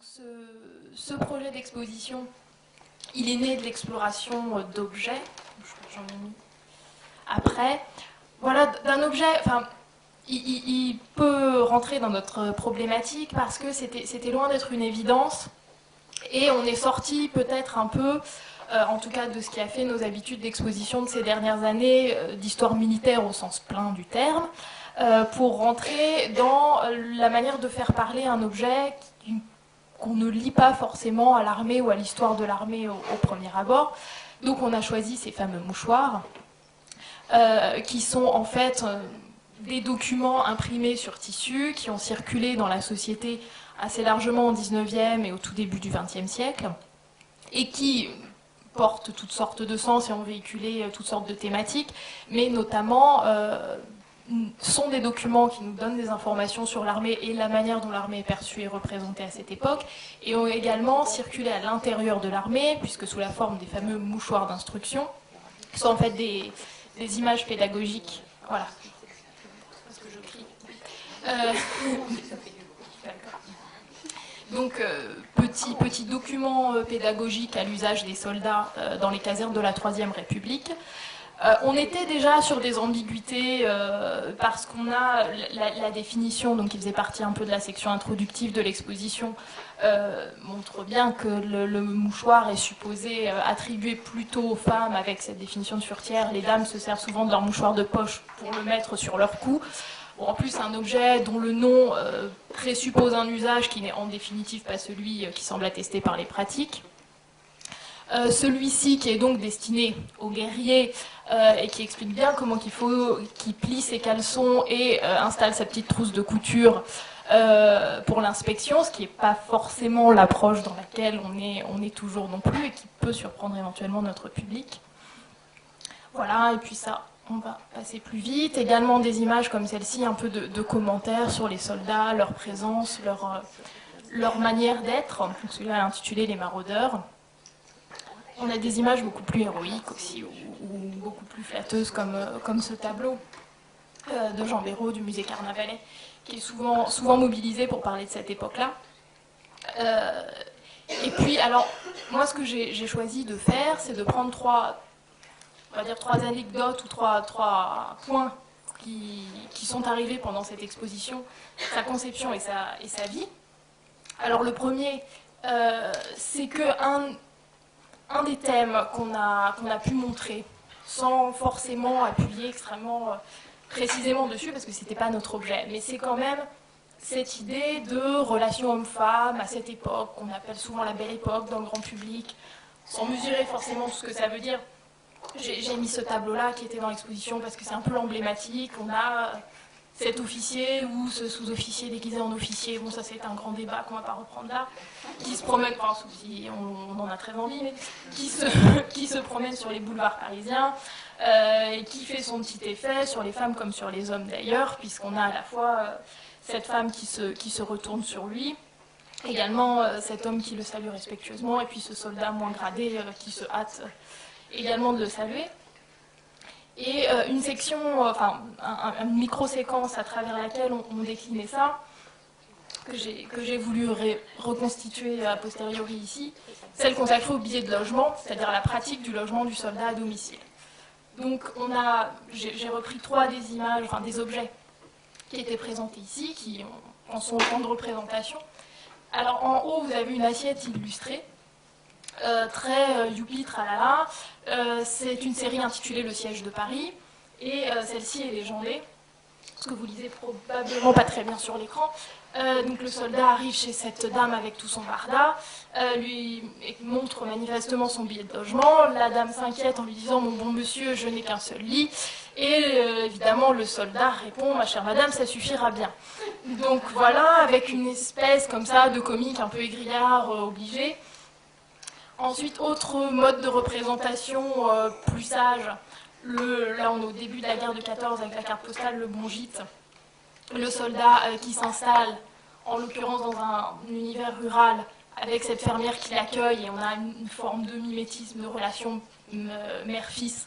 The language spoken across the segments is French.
Ce projet d'exposition, il est né de l'exploration d'objets. J'en ai mis après. Voilà, d'un objet. Enfin, il peut rentrer dans notre problématique parce que c'était loin d'être une évidence. Et on est sorti peut-être un peu, en tout cas de ce qui a fait nos habitudes d'exposition de ces dernières années, d'histoire militaire au sens plein du terme, pour rentrer dans la manière de faire parler un objet qu'on ne lit pas forcément à l'armée ou à l'histoire de l'armée au premier abord. Donc on a choisi ces fameux mouchoirs, qui sont en fait des documents imprimés sur tissu, qui ont circulé dans la société assez largement au XIXe et au tout début du XXe siècle, et qui portent toutes sortes de sens et ont véhiculé toutes sortes de thématiques, mais notamment sont des documents qui nous donnent des informations sur l'armée et la manière dont l'armée est perçue et représentée à cette époque, et ont également circulé à l'intérieur de l'armée, puisque sous la forme des fameux mouchoirs d'instruction, qui sont en fait des images pédagogiques. Voilà. Parce que je crie. Donc, petit document pédagogique à l'usage des soldats dans les casernes de la Troisième République. On était déjà sur des ambiguïtés parce qu'on a la définition, donc qui faisait partie un peu de la section introductive de l'exposition, montre bien que le mouchoir est supposé attribuer plutôt aux femmes avec cette définition de furetière. Les dames se servent souvent de leur mouchoir de poche pour le mettre sur leur cou. Bon, en plus, c'est un objet dont le nom présuppose un usage qui n'est en définitive pas celui qui semble attesté par les pratiques. Celui-ci qui est donc destiné aux guerriers et qui explique bien comment il faut qu'il plie ses caleçons et installe sa petite trousse de couture pour l'inspection, ce qui n'est pas forcément l'approche dans laquelle on est toujours non plus et qui peut surprendre éventuellement notre public. Voilà, et puis ça, on va passer plus vite. Également des images comme celle-ci, un peu de commentaires sur les soldats, leur présence, leur manière d'être. Celui-là est intitulé Les Maraudeurs. On a des images beaucoup plus héroïques aussi, ou beaucoup plus flatteuses, comme ce tableau de Jean Béraud du musée Carnavalet, qui est souvent mobilisé pour parler de cette époque-là. Et puis, alors, moi, ce que j'ai choisi de faire, c'est de prendre trois anecdotes ou trois points qui sont arrivés pendant cette exposition, sa conception et sa vie. Alors, le premier, c'est qu'un des thèmes qu'on a pu montrer, sans forcément appuyer extrêmement précisément dessus, parce que ce n'était pas notre objet, mais c'est quand même cette idée de relation homme-femme à cette époque, qu'on appelle souvent la belle époque dans le grand public, sans mesurer forcément tout ce que ça veut dire. J'ai mis ce tableau-là qui était dans l'exposition parce que c'est un peu emblématique. On a cet officier ou ce sous-officier déguisé en officier, bon ça c'est un grand débat qu'on ne va pas reprendre là, qui se promène, enfin sauf si on en a très envie, mais qui se promène sur les boulevards parisiens, et qui fait son petit effet sur les femmes comme sur les hommes d'ailleurs, puisqu'on a à la fois cette femme qui se retourne sur lui, également cet homme qui le salue respectueusement, et puis ce soldat moins gradé qui se hâte également de le saluer. Et une section, une micro-séquence à travers laquelle on déclinait ça, que j'ai voulu reconstituer a posteriori ici, celle consacrée au billet de logement, c'est-à-dire à la pratique du logement du soldat à domicile. Donc j'ai repris trois des images, enfin des objets qui étaient présentés ici, qui en sont autant de représentation. Alors en haut, vous avez une assiette illustrée, très youpi tralala. C'est une série intitulée Le siège de Paris, et celle-ci est légendée, ce que vous lisez probablement pas très bien sur l'écran. Donc le soldat arrive chez cette dame avec tout son barda, lui montre manifestement son billet de logement. La dame s'inquiète en lui disant « Mon bon monsieur, je n'ai qu'un seul lit ». Et évidemment le soldat répond « Ma chère madame, ça suffira bien ». Donc voilà, avec une espèce comme ça de comique un peu égrillard obligé. Ensuite, autre mode de représentation plus sage, là on est au début de la guerre de 14 avec la carte postale, le bon gîte, le soldat qui s'installe, en l'occurrence dans un univers rural, avec cette fermière qui l'accueille, et on a une forme de mimétisme, de relation mère-fils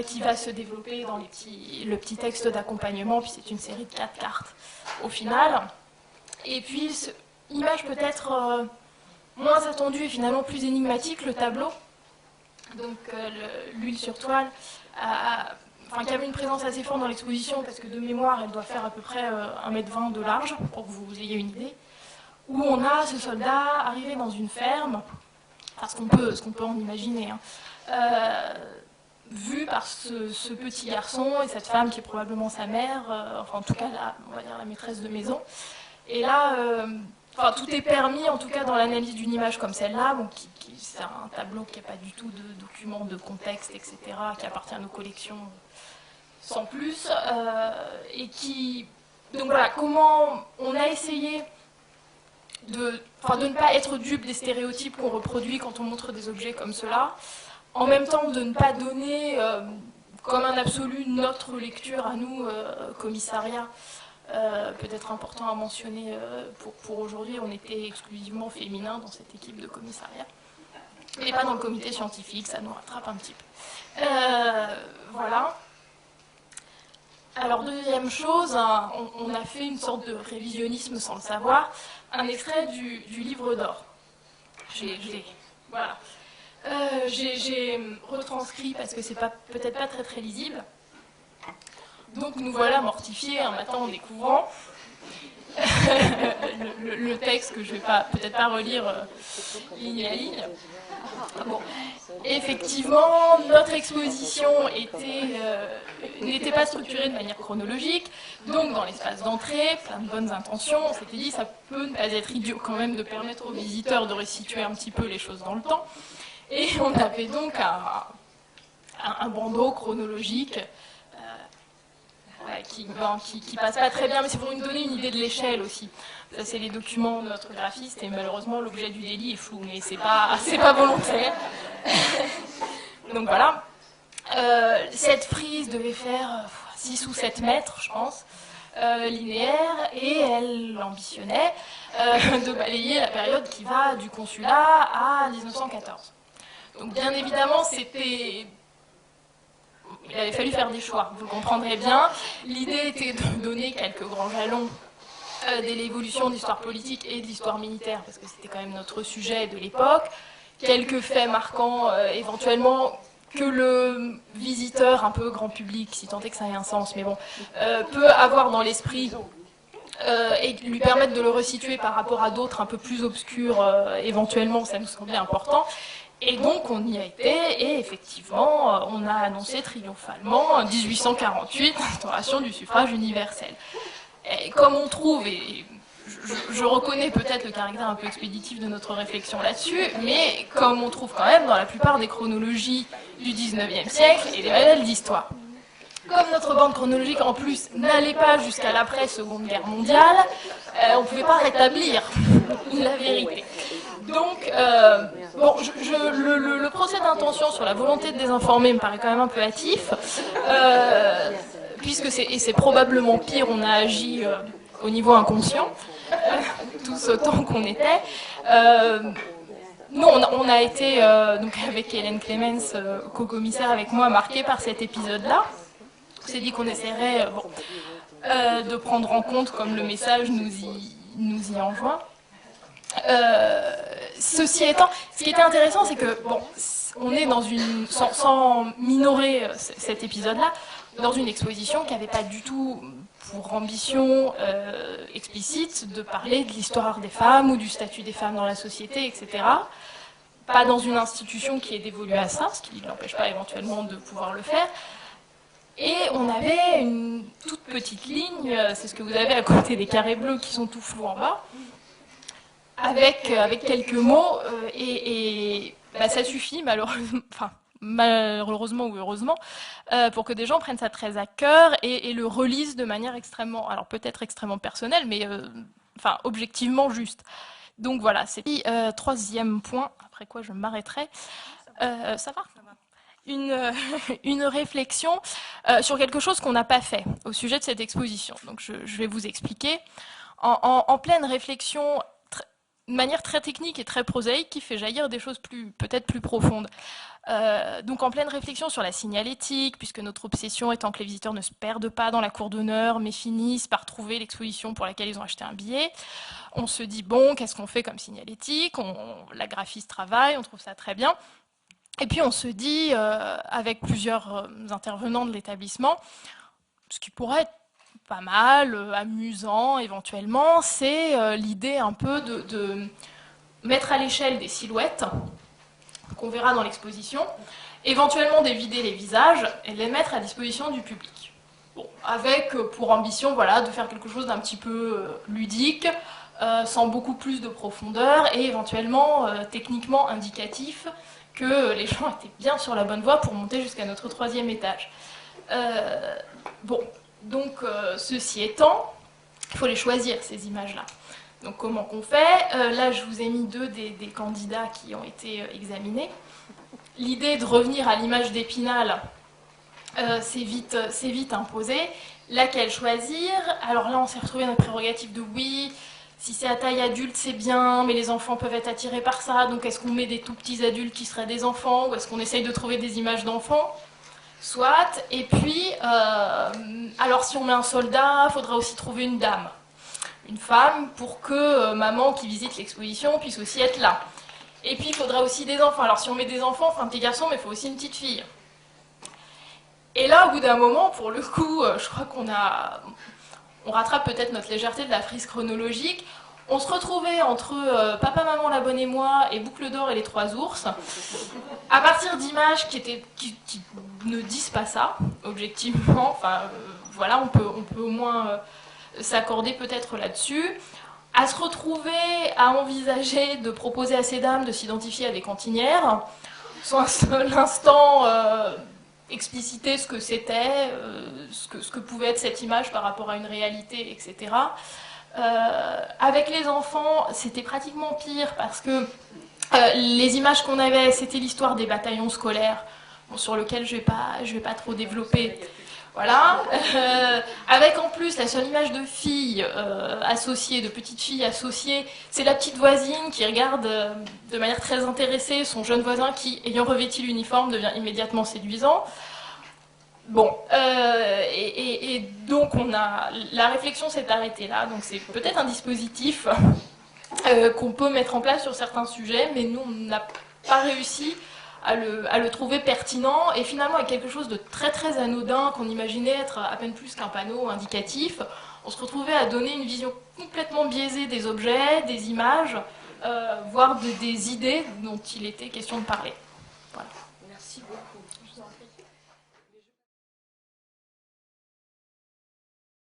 qui va se développer dans le petit texte d'accompagnement, puis c'est une série de 4 cartes au final. Et puis image peut-être moins attendue et finalement plus énigmatique, le tableau. Donc l'huile sur toile, qui avait une présence assez forte dans l'exposition, parce que de mémoire, elle doit faire à peu près 1,20 m de large, pour que vous ayez une idée, où on a ce soldat arrivé dans une ferme, ce qu'on peut en imaginer, vu par ce petit garçon et cette femme qui est probablement sa mère, enfin en tout cas on va dire la maîtresse de maison. Et là, tout est permis, en tout cas dans l'analyse d'une image comme celle-là, bon, c'est un tableau qui n'a pas du tout de documents de contexte, etc., qui appartient à nos collections sans plus, et qui... Donc voilà, comment on a essayé de ne pas être dupe des stéréotypes qu'on reproduit quand on montre des objets comme cela, en même temps de ne pas donner comme un absolu notre lecture à nous, commissariat. Peut-être important à mentionner pour aujourd'hui, on était exclusivement féminin dans cette équipe de commissariat. Mais pas dans le comité scientifique, ça nous rattrape un petit peu. Voilà. Alors, deuxième chose, on a fait une sorte de révisionnisme sans le savoir, un extrait du livre d'or. Voilà. J'ai retranscrit parce que c'est peut-être pas très très lisible. Donc nous voilà mortifiés un matin en découvrant le texte que je ne vais peut-être pas relire ligne à ligne. Bon. Effectivement, notre exposition n'était pas structurée de manière chronologique, donc dans l'espace d'entrée, plein de bonnes intentions, on s'était dit ça peut ne pas être idiot quand même de permettre aux visiteurs de resituer un petit peu les choses dans le temps. Et on avait donc un bandeau chronologique qui passe pas très bien, mais c'est pour nous donner une idée de l'échelle aussi. Ça, c'est les documents de notre graphiste, et malheureusement, l'objet du délit est flou, mais c'est pas volontaire. Donc voilà. Cette frise devait faire 6 ou 7 mètres, je pense, linéaire, et elle ambitionnait de balayer la période qui va du consulat à 1914. Donc bien évidemment, il avait fallu faire des choix, vous le comprendrez bien. L'idée était de donner quelques grands jalons de l'évolution de l'histoire politique et de l'histoire militaire, parce que c'était quand même notre sujet de l'époque. Quelques faits marquants, éventuellement, que le visiteur, un peu grand public, si tant est que ça ait un sens, mais bon, peut avoir dans l'esprit et lui permettre de le resituer par rapport à d'autres un peu plus obscurs, éventuellement, ça nous semblait important. Et donc on y a été, et effectivement, on a annoncé triomphalement en 1848 l'instauration du suffrage universel. Et comme on trouve, et je reconnais peut-être le caractère un peu expéditif de notre réflexion là-dessus, mais comme on trouve quand même dans la plupart des chronologies du 19e siècle et des manuels d'histoire. Comme notre bande chronologique en plus n'allait pas jusqu'à l'après-Seconde Guerre mondiale, on ne pouvait pas rétablir la vérité. Donc, le procès d'intention sur la volonté de désinformer me paraît quand même un peu hâtif, puisque c'est probablement pire, on a agi au niveau inconscient, tous autant qu'on était. Nous, on a été, donc avec Hélène Clemens, co-commissaire avec moi, marqués par cet épisode-là. On s'est dit qu'on essaierait de prendre en compte comme le message nous y enjoint. Ceci étant, ce qui était intéressant, c'est que, on est dans sans minorer cet épisode-là, dans une exposition qui n'avait pas du tout pour ambition explicite de parler de l'histoire des femmes ou du statut des femmes dans la société, etc. Pas dans une institution qui est dévolue à ça, ce qui ne l'empêche pas éventuellement de pouvoir le faire. Et on avait une toute petite ligne, c'est ce que vous avez à côté des carrés bleus qui sont tout flous en bas, avec quelques mots, ça suffit malheureusement ou heureusement, pour que des gens prennent ça très à cœur et le relisent de manière extrêmement, alors peut-être extrêmement personnelle, mais objectivement juste. Donc voilà, c'est troisième point, après quoi je m'arrêterai. Ça va ? Une réflexion sur quelque chose qu'on n'a pas fait au sujet de cette exposition. Donc je vais vous expliquer. En pleine réflexion de manière très technique et très prosaïque qui fait jaillir des choses peut-être plus profondes. Donc en pleine réflexion sur la signalétique, puisque notre obsession étant que les visiteurs ne se perdent pas dans la cour d'honneur, mais finissent par trouver l'exposition pour laquelle ils ont acheté un billet, on se dit, bon, qu'est-ce qu'on fait comme signalétique? La graphiste travaille, on trouve ça très bien. Et puis on se dit, avec plusieurs intervenants de l'établissement, ce qui pourrait être pas mal, amusant éventuellement, c'est l'idée un peu de mettre à l'échelle des silhouettes qu'on verra dans l'exposition, éventuellement d'évider les visages et de les mettre à disposition du public. Bon, avec pour ambition voilà, de faire quelque chose d'un petit peu ludique, sans beaucoup plus de profondeur et éventuellement techniquement indicatif que les gens étaient bien sur la bonne voie pour monter jusqu'à notre 3e étage. Bon, donc ceci étant, il faut les choisir ces images-là. Donc comment qu'on fait? Là, je vous ai mis 2 des candidats qui ont été examinés. L'idée de revenir à l'image d'Épinal, c'est vite imposé. Laquelle choisir? Alors là, on s'est retrouvé dans la prérogative de oui, si c'est à taille adulte, c'est bien, mais les enfants peuvent être attirés par ça, donc est-ce qu'on met des tout petits adultes qui seraient des enfants, ou est-ce qu'on essaye de trouver des images d'enfants? Soit, et puis, alors si on met un soldat, il faudra aussi trouver une dame, une femme, pour que maman qui visite l'exposition puisse aussi être là. Et puis il faudra aussi des enfants. Alors si on met des enfants, enfin un petit garçon, mais il faut aussi une petite fille. Et là, au bout d'un moment, pour le coup, je crois on rattrape peut-être notre légèreté de la frise chronologique. On se retrouvait entre Papa, Maman, la Bonne et moi et Boucle d'Or et les 3 ours, à partir d'images qui ne disent pas ça, objectivement. Enfin, voilà, on peut au moins s'accorder peut-être là-dessus. À se retrouver à envisager de proposer à ces dames de s'identifier à des cantinières, sans un seul instant expliciter ce que c'était, ce que pouvait être cette image par rapport à une réalité, etc. Avec les enfants, c'était pratiquement pire parce que les images qu'on avait, c'était l'histoire des bataillons scolaires, bon, sur lequel je vais pas trop développer. Voilà. Avec en plus la seule image de fille associée, de petite fille associée, c'est la petite voisine qui regarde de manière très intéressée son jeune voisin qui, ayant revêti l'uniforme, devient immédiatement séduisant. Bon, et donc la réflexion s'est arrêtée là, donc c'est peut-être un dispositif qu'on peut mettre en place sur certains sujets, mais nous on n'a pas réussi à le trouver pertinent, et finalement avec quelque chose de très très anodin qu'on imaginait être à peine plus qu'un panneau indicatif, on se retrouvait à donner une vision complètement biaisée des objets, des images, voire des idées dont il était question de parler. Voilà. Merci beaucoup.